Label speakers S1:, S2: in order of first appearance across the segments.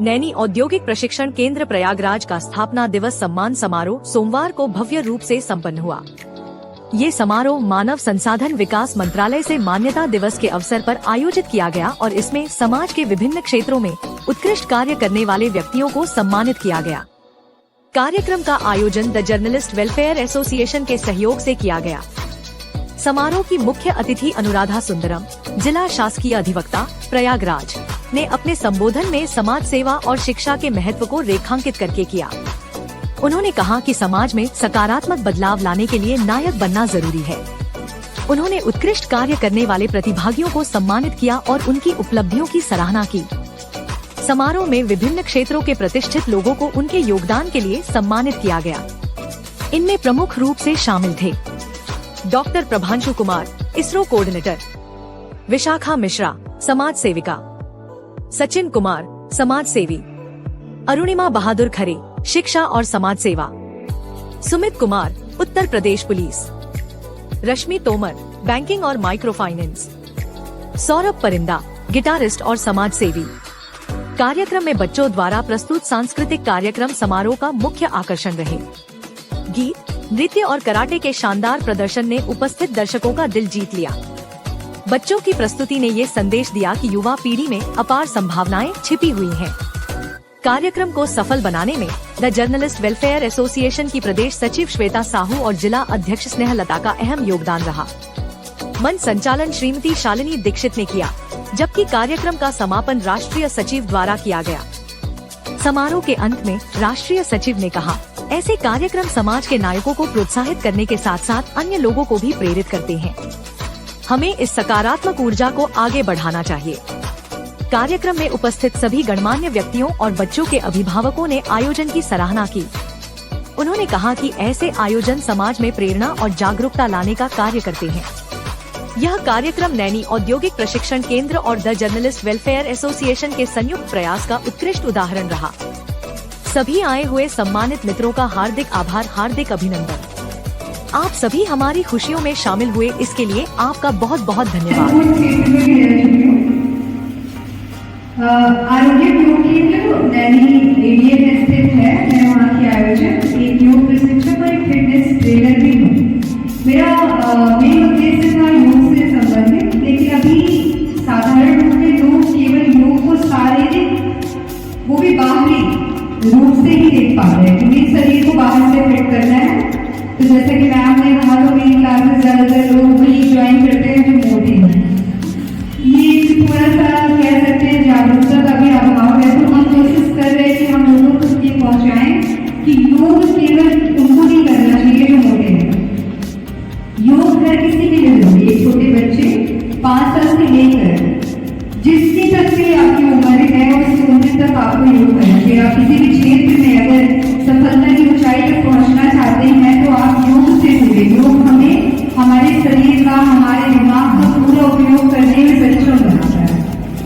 S1: नैनी औद्योगिक प्रशिक्षण केंद्र प्रयागराज का स्थापना दिवस सम्मान समारोह सोमवार को भव्य रूप से संपन्न हुआ। ये समारोह मानव संसाधन विकास मंत्रालय से मान्यता दिवस के अवसर पर आयोजित किया गया और इसमें समाज के विभिन्न क्षेत्रों में उत्कृष्ट कार्य करने वाले व्यक्तियों को सम्मानित किया गया। कार्यक्रम का आयोजन द जर्नलिस्ट वेलफेयर एसोसिएशन के सहयोग से किया गया। समारोह की मुख्य अतिथि अनुराधा सुंदरम, जिला शासकीय अधिवक्ता प्रयागराज, ने अपने संबोधन में समाज सेवा और शिक्षा के महत्व को रेखांकित करके किया। उन्होंने कहा कि समाज में सकारात्मक बदलाव लाने के लिए नायक बनना जरूरी है। उन्होंने उत्कृष्ट कार्य करने वाले प्रतिभागियों को सम्मानित किया और उनकी उपलब्धियों की सराहना की। समारोह में विभिन्न क्षेत्रों के प्रतिष्ठित लोगों को उनके योगदान के लिए सम्मानित किया गया। इनमें प्रमुख रूप से शामिल थे डॉक्टर प्रभांशु कुमार, इसरो कोऑर्डिनेटर, विशाखा मिश्रा, समाज सेविका, सचिन कुमार, समाज सेवी, अरुणिमा बहादुर खरे, शिक्षा और समाज सेवा, सुमित कुमार, उत्तर प्रदेश पुलिस, रश्मि तोमर, बैंकिंग और माइक्रो फाइनेंस, सौरभ परिंदा, गिटारिस्ट और समाज सेवी। कार्यक्रम में बच्चों द्वारा प्रस्तुत सांस्कृतिक कार्यक्रम समारोह का मुख्य आकर्षण रहे। गीत, नृत्य और कराटे के शानदार प्रदर्शन ने उपस्थित दर्शकों का दिल जीत लिया। बच्चों की प्रस्तुति ने ये संदेश दिया कि युवा पीढ़ी में अपार संभावनाएं छिपी हुई हैं। कार्यक्रम को सफल बनाने में द जर्नलिस्ट वेलफेयर एसोसिएशन की प्रदेश सचिव श्वेता साहू और जिला अध्यक्ष स्नेहलता का अहम योगदान रहा। मंच संचालन श्रीमती शालिनी दीक्षित ने किया, जबकि कार्यक्रम का समापन राष्ट्रीय सचिव द्वारा किया गया। समारोह के अंत में राष्ट्रीय सचिव ने कहा, ऐसे कार्यक्रम समाज के नायकों को प्रोत्साहित करने के साथ साथ अन्य लोगों को भी प्रेरित करते हैं। हमें इस सकारात्मक ऊर्जा को आगे बढ़ाना चाहिए। कार्यक्रम में उपस्थित सभी गणमान्य व्यक्तियों और बच्चों के अभिभावकों ने आयोजन की सराहना की। उन्होंने कहा कि ऐसे आयोजन समाज में प्रेरणा और जागरूकता लाने का कार्य करते हैं। यह कार्यक्रम नैनी औद्योगिक प्रशिक्षण केंद्र और द जर्नलिस्ट वेलफेयर एसोसिएशन के संयुक्त प्रयास का उत्कृष्ट उदाहरण रहा। सभी आए हुए सम्मानित मित्रों का हार्दिक आभार, हार्दिक अभिनंदन। आप सभी हमारी खुशियों में शामिल हुए, इसके लिए आपका बहुत बहुत धन्यवाद।
S2: आरोग्य योग केंद्र नैनी एरिया में स्थित है। मैं वहाँ की आयोजक, एक योग प्रशिक्षक और एक फिटनेस ट्रेनर भी हूँ। मेरा मेन उद्देश्य था योग से संबंधित, लेकिन अभी साधारण रूप में लोग केवल योग को शारीरिक, वो भी बाहरी रूप से ही देख पा रहे हैं, क्योंकि शरीर को बाहर से फिट करना है। तो जैसा कि मैम ने कहा, तो मेरी क्लास में ज्यादातर लोग वही ज्वाइन करते हैं जो मोटे हैं। ये थोड़ा सा कह सकते हैं जागरूकता का भी अभाव है। तो हम कोशिश कर रहे हैं कि हम लोगों को ये पहुंचाएं कि योग केवल उनको नहीं करना चाहिए जो मोटे हैं। योग हर किसी के लिए जरूरी है। छोटे बच्चे 5 साल से लेकर जिसकी तक भी आपकी उम्र है, उस उम्र तक आपको योग करना चाहिए। आप किसी भी क्षेत्र में अगर सफलता की ऊंचाई तक पहुंचना चाहते हैं तो आप योग से जुड़े। योग हमें हमारे शरीर का, हमारे दिमाग का पूरा उपयोग करने में सक्षम बनाता है।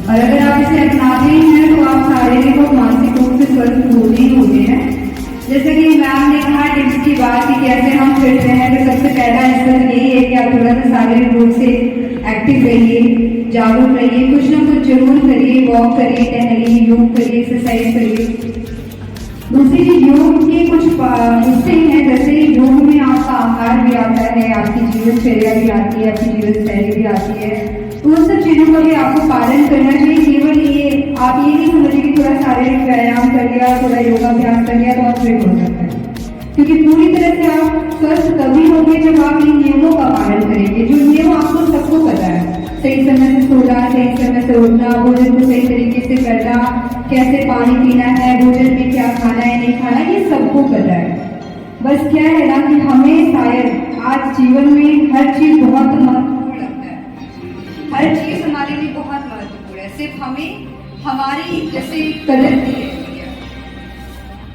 S2: और अगर आप इसे अपनाते ही हैं तो आप शारीरिक और मानसिक रूप से स्वस्थ होते ही होते हैं। जैसे कि मैम ने कहा टिप्स की बात कि कैसे हम फिट रहें, तो सबसे पहला स्तर यही है कि आप थोड़ा सा शारीरिक रूप से एक्टिव रहिए, जागरूक रहिए, कुछ ना कुछ जरूर करिए, वॉक करिए, टहलिए, योग करिए, एक्सरसाइज करिए। दूसरी चीज, योग के कुछ हिस्से हैं, जैसे योग में आपका आहार भी आता है, आपकी जीवनचर्या भी आती है, आपकी जीवन शैली भी आती है। तो उन सब चीजों का भी आपको पालन करना चाहिए। केवल ये आप ये नहीं समझिए कि थोड़ा शारीरिक व्यायाम कर लिया, थोड़ा योगाभ्यास कर लिया तो आप फिट हो सकते हैं, क्योंकि पूरी तरह से आप स्वस्थ तभी होंगे जब आप इन नियमों का पालन करेंगे। जो नियम आपको सबको पता है, सही समय से सोना, सही समय से उठना, भोजन को सही तरीके से करना, कैसे पानी पीना है, भोजन में क्या खाना है, नहीं खाना, ये सबको पता है। बस क्या है ना कि हमें शायद आज जीवन में हर चीज बहुत महत्वपूर्ण लगता है। हर चीज हमारे लिए बहुत महत्वपूर्ण है। सिर्फ हमें हमारी जैसे कदर की है,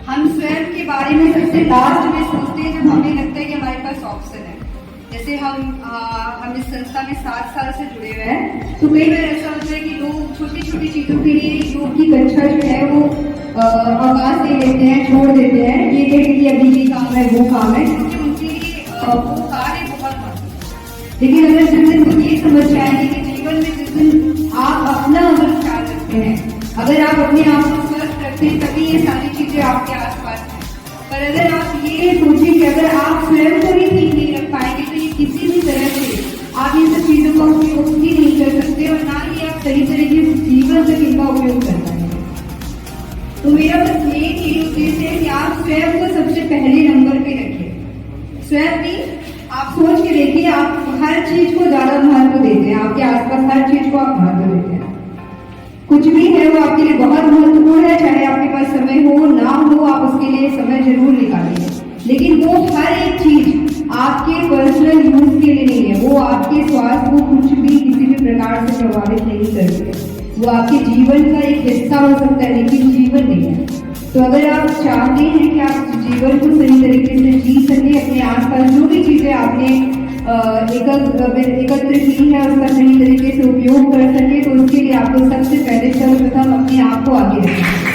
S2: हम स्वयं के बारे में सबसे लास्ट में सोचते हैं जब हमें लगता है कि हमारे पास ऑप्शन है। जैसे हम इस संस्था में 7 साल से जुड़े हुए हैं, तो कई बार ऐसा होता है कि लोग छोटी छोटी चीजों के लिए योग की कक्षा जो है वो अवकाश दे लेते हैं, छोड़ देते हैं, ये कहते कि अभी ये काम है, वो काम है, क्योंकि उनके लिए वो कार्य बहुत महत्वपूर्ण। लेकिन अगर जिस दिन वो ये समझ जाएंगे कि जीवन में जिस दिन आप अपना अगर ख्याल रखते हैं, अगर आप अपने आप को स्वस्थ से तभी ये सारी चीजें आपके आसपास हैं। पर अगर आप ये सोचिए कि अगर आप स्वयं को ही ठीक नहीं रख पाएंगे तो ये किसी भी तरह से आप इन सब चीजों का उपयोग ही नहीं कर सकते और ना ही आप सही तरीके से जीवन तक इनका उपयोग कर पाएंगे। तो मेरा बस यही उद्देश्य है कि आप स्वयं को सबसे पहले नंबर पे रखिए। स्वयं नहीं, आप सोच के देखिए, आप हर चीज को ज्यादा महत्व देते हैं, आपके आसपास हर चीज को आप महत्व देते हैं। कुछ भी है वो आपके लिए बहुत महत्वपूर्ण है, चाहे आपके पास समय हो ना हो, आप उसके लिए समय जरूर निकालेंगे, लेकिन वो हर एक चीज आपके पर्सनल यूज के लिए नहीं है। वो आपके स्वास्थ्य को कुछ भी किसी भी प्रकार से प्रभावित नहीं करती है। वो आपके जीवन का एक हिस्सा हो सकता है लेकिन जीवन नहीं है। तो अगर आप चाहते हैं कि आप जीवन को सही तरीके से जी सके, अपने आसपास जो भी चीजें आपने एकत्र की है उसका सही तरीके से उपयोग कर सके, तो उसके लिए आपको सबसे पहले सर्वप्रथम अपने आप को आगे रखना है।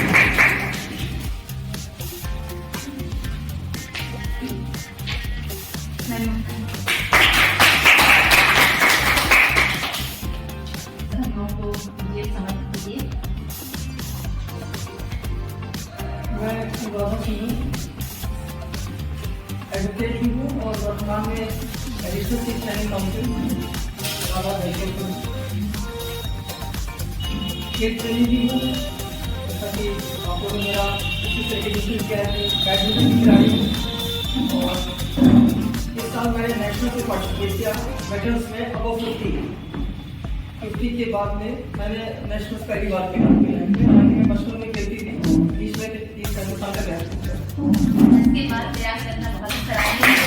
S3: मैं एडवोकेट भी हूँ और वर्तमान में additional chief planning council Allahabad high court में खेल प्रेमी भी हूँ, जैसा कि आप लोगों ने मेरा इसी तरह के किया है। बैडमिंटन की खिलाड़ी हूँ और इस साल मैंने नेशनल से पार्टिसिपेट किया मेडल्स में अबव 50 के बाद में मैंने नेशनल पहली बार खेला। मैं बचपन में खेलती थी, बीच में 30 साल का गया।
S4: इसके बाद प्रयास करना बहुत सराहनीय